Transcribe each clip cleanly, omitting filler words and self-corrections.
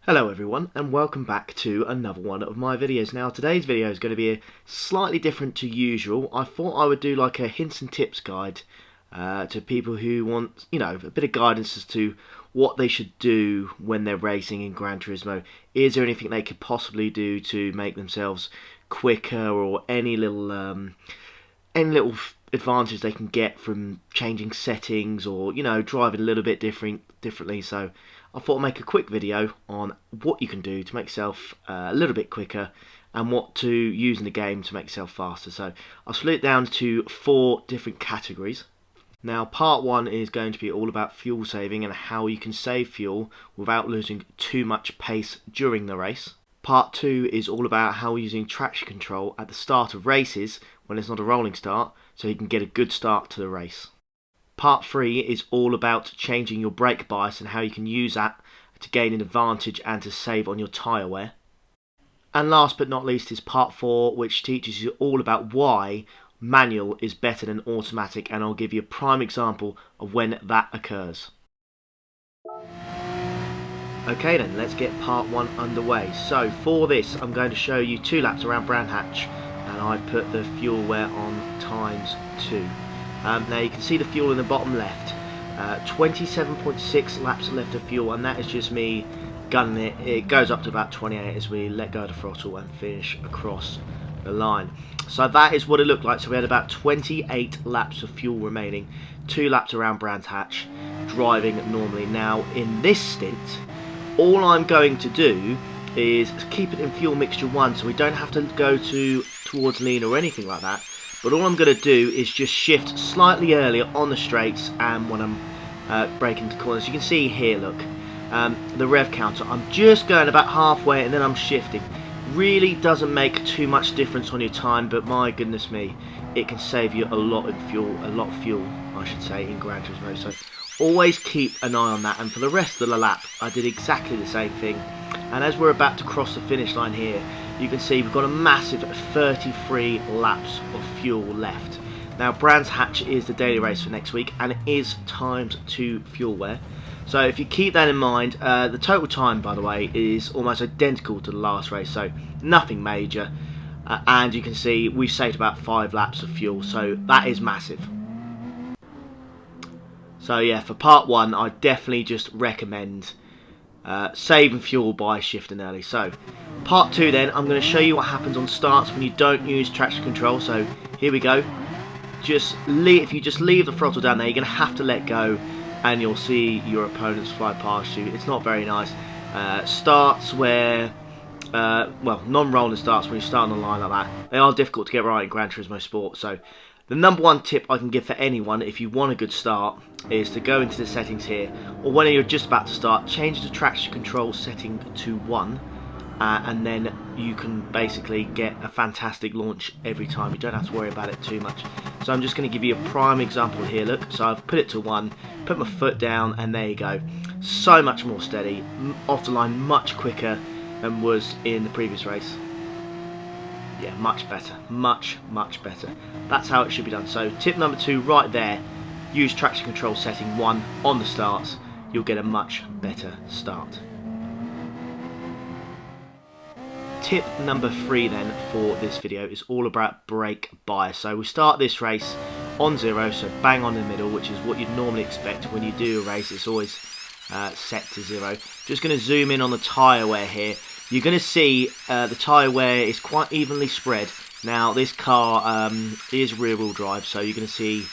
Hello everyone and welcome back to another one of my videos. Now today's video is going to be slightly different to usual. I thought I would do like a hints and tips guide to people who want, a bit of guidance as to what they should do when they're racing in Gran Turismo. Is there anything they could possibly do to make themselves quicker, or any little advantage they can get from changing settings, or driving a little bit differently. So I thought I'd make a quick video on what you can do to make yourself a little bit quicker and what to use in the game to make yourself faster. So I'll split it down to 4 different categories. Now part 1 is going to be all about fuel saving and how you can save fuel without losing too much pace during the race. Part 2 is all about how using traction control at the start of races when it's not a rolling start, so you can get a good start to the race. Part 3 is all about changing your brake bias and how you can use that to gain an advantage and to save on your tyre wear. And last but not least is part 4, which teaches you all about why manual is better than automatic, and I'll give you a prime example of when that occurs. Okay then, let's get part 1 underway. So for this I'm going to show you 2 laps around Brands Hatch, and I've put the fuel wear on ×2. Now you can see the fuel in the bottom left, 27.6 laps left of fuel, and that is just me gunning it. It goes up to about 28 as we let go of the throttle and finish across the line. So that is what it looked like. So we had about 28 laps of fuel remaining, 2 laps around Brands Hatch, driving normally. Now in this stint, all I'm going to do is keep it in fuel mixture 1, so we don't have to go towards lean or anything like that. But all I'm going to do is just shift slightly earlier on the straights and when I'm braking the corners. You can see here, look, the rev counter. I'm just going about halfway and then I'm shifting. Really doesn't make too much difference on your time, but my goodness me, it can save you a lot of fuel, I should say, in Gran Turismo. So always keep an eye on that. And for the rest of the lap, I did exactly the same thing. And as we're about to cross the finish line here, you can see we've got a massive 33 laps of fuel left. Now Brands Hatch is the daily race for next week, and it is ×2 fuel wear. So if you keep that in mind, the total time, by the way, is almost identical to the last race, so nothing major. And you can see we've saved about 5 laps of fuel, so that is massive. So yeah, for part 1, I definitely just recommend saving fuel by shifting early. So part 2 then, I'm going to show you what happens on starts when you don't use traction control. So here we go. If you just leave the throttle down there, you're going to have to let go and you'll see your opponents fly past you. It's not very nice. Starts where, non-rolling starts when you start on the line like that, they are difficult to get right in Gran Turismo Sport. So the number 1 tip I can give for anyone if you want a good start is to go into the settings here, or when you're just about to start, change the traction control setting to 1, and then you can basically get a fantastic launch every time. You don't have to worry about it too much. So I'm just going to give you a prime example here. Look, so I've put it to 1, put my foot down, and there you go. So much more steady, off the line much quicker than was in the previous race. Yeah, much better, much better. That's how it should be done. So tip number 2 right there, use traction control setting 1 on the starts. You'll get a much better start. Tip number 3 then for this video is all about brake bias. So we start this race on 0, so bang on in the middle, which is what you'd normally expect when you do a race. It's always set to 0. Just going to zoom in on the tyre wear here. You're going to see the tyre wear is quite evenly spread. Now this car is rear wheel drive, so you're going to see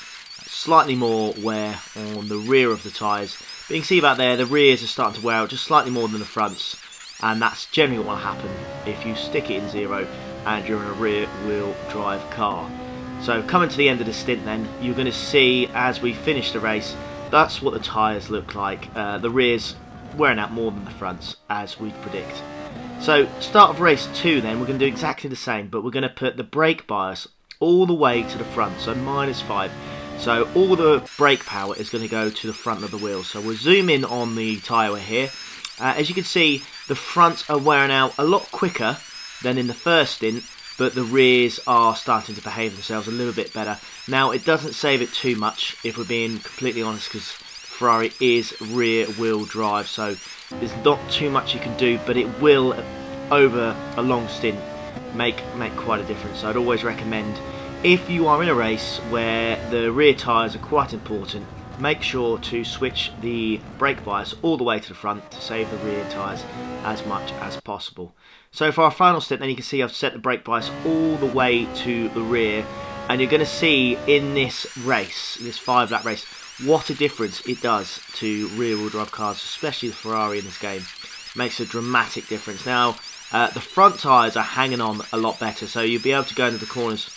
slightly more wear on the rear of the tyres. But you can see about there, the rears are starting to wear out just slightly more than the fronts. And that's generally what will happen if you stick it in 0 and you're in a rear wheel drive car. So coming to the end of the stint then, you're going to see as we finish the race, that's what the tyres look like. The rears wearing out more than the fronts, as we'd predict. So start of race 2 then, we're going to do exactly the same, but we're going to put the brake bias all the way to the front, so -5. So all the brake power is going to go to the front of the wheel. So we'll zoom in on the tyre wear here. As you can see, the fronts are wearing out a lot quicker than in the first stint, but the rears are starting to behave themselves a little bit better. Now, it doesn't save it too much, if we're being completely honest, because Ferrari is rear wheel drive, so there's not too much you can do, but it will, over a long stint, make quite a difference. So I'd always recommend, if you are in a race where the rear tyres are quite important, make sure to switch the brake bias all the way to the front to save the rear tyres as much as possible. So for our final stint, then you can see I've set the brake bias all the way to the rear, and you're going to see in this race, this 5-lap race, what a difference it does to rear-wheel drive cars, especially the Ferrari in this game. It makes a dramatic difference. Now, the front tyres are hanging on a lot better, so you'll be able to go into the corners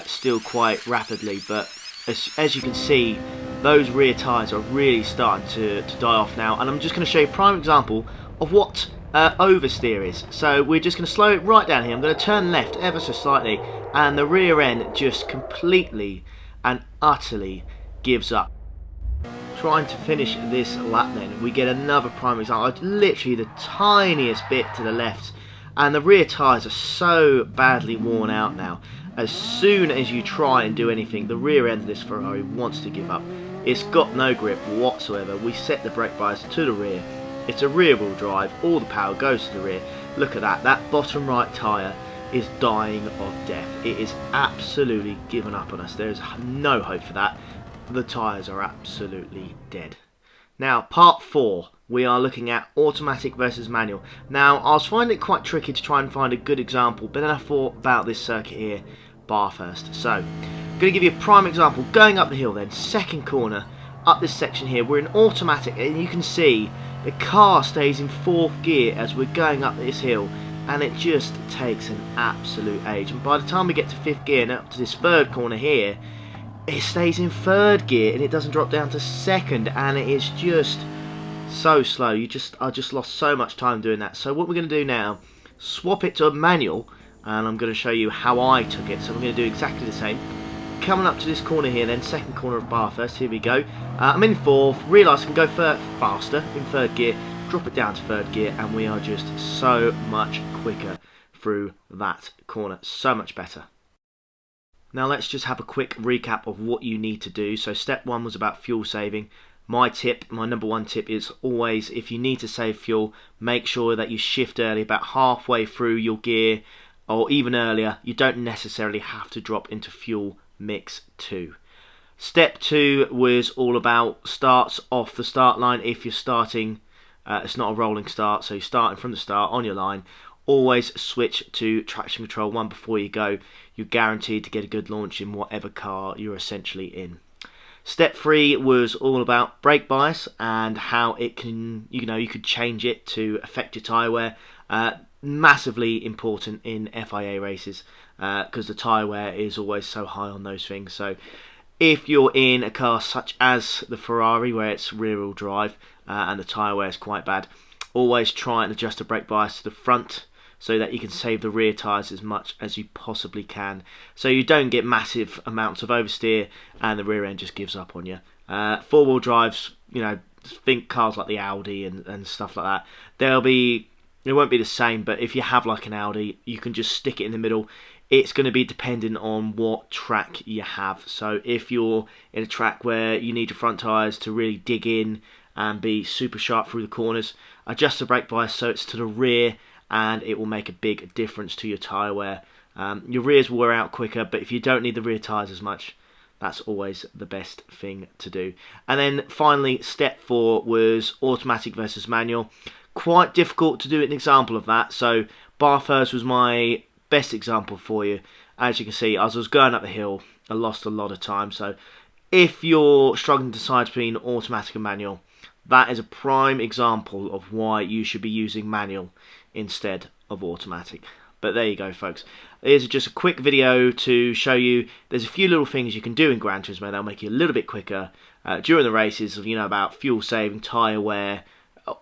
still quite rapidly, but as you can see, those rear tyres are really starting to die off now, and I'm just going to show you a prime example of what oversteer is. So we're just going to slow it right down here. I'm going to turn left ever so slightly, and the rear end just completely and utterly gives up. Trying to finish this lap, then we get another prime example, literally the tiniest bit to the left, and the rear tyres are so badly worn out now. As soon as you try and do anything, the rear end of this Ferrari wants to give up. It's got no grip whatsoever. We set the brake bias to the rear. It's a rear wheel drive, all the power goes to the rear. Look at that, that bottom right tyre is dying of death. It is absolutely given up on us. There's no hope for that. The tyres are absolutely dead. Now, part 4, we are looking at automatic versus manual. Now, I was finding it quite tricky to try and find a good example, but then I thought about this circuit here, Bathurst. So, I'm going to give you a prime example. Going up the hill then, second corner, up this section here, we're in automatic, and you can see the car stays in 4th gear as we're going up this hill, and it just takes an absolute age. And by the time we get to 5th gear and up to this 3rd corner here, it stays in 3rd gear and it doesn't drop down to 2nd, and it is just so slow. I just lost so much time doing that. So what we're going to do now, swap it to a manual, and I'm going to show you how I took it. So I'm going to do exactly the same. Coming up to this corner here then, second corner of Bathurst, here we go. I'm in 4th, realise I can go faster in 3rd gear, drop it down to 3rd gear, and we are just so much quicker through that corner, so much better. Now let's just have a quick recap of what you need to do. So step 1 was about fuel saving. My number 1 tip is always, if you need to save fuel, make sure that you shift early, about halfway through your gear, or even earlier. You don't necessarily have to drop into fuel mix 2. Step 2 was all about starts off the start line. If you're starting, it's not a rolling start, so you're starting from the start on your line. Always switch to traction control 1 before you go. You're guaranteed to get a good launch in whatever car you're essentially in. Step 3 was all about brake bias and how it can, you could change it to affect your tyre wear. Massively important in FIA races because the tyre wear is always so high on those things. So if you're in a car such as the Ferrari where it's rear wheel drive and the tyre wear is quite bad, always try and adjust the brake bias to the front so that you can save the rear tyres as much as you possibly can, so you don't get massive amounts of oversteer and the rear end just gives up on you. 4-wheel drives, think cars like the Audi and stuff like that, it won't be the same, but if you have like an Audi, you can just stick it in the middle. It's going to be dependent on what track you have. So if you're in a track where you need your front tyres to really dig in and be super sharp through the corners, adjust the brake bias so it's to the rear, and it will make a big difference to your tyre wear. Your rears will wear out quicker, but if you don't need the rear tyres as much, that's always the best thing to do. And then finally, step 4 was automatic versus manual. Quite difficult to do an example of that, so Bathurst was my best example for you. As you can see, as I was going up the hill, I lost a lot of time. So if you're struggling to decide between automatic and manual, that is a prime example of why you should be using manual instead of automatic. But there you go, folks. Here's just a quick video to show you there's a few little things you can do in Gran Turismo that'll make you a little bit quicker during the races, about fuel saving, tyre wear,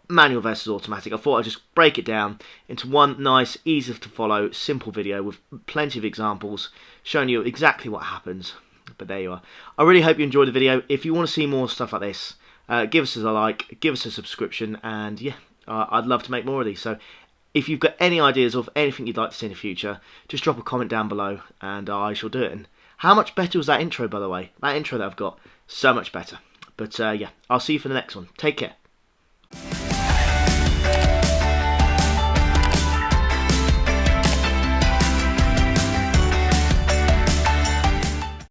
manual versus automatic. I thought I'd just break it down into one nice, easy to follow, simple video with plenty of examples showing you exactly what happens. But there you are. I really hope you enjoyed the video. If you want to see more stuff like this, give us a like, give us a subscription, and yeah, I'd love to make more of these. So if you've got any ideas of anything you'd like to see in the future, just drop a comment down below and I shall do it. And how much better was that intro, by the way? That intro that I've got, so much better. But yeah, I'll see you for the next one. Take care.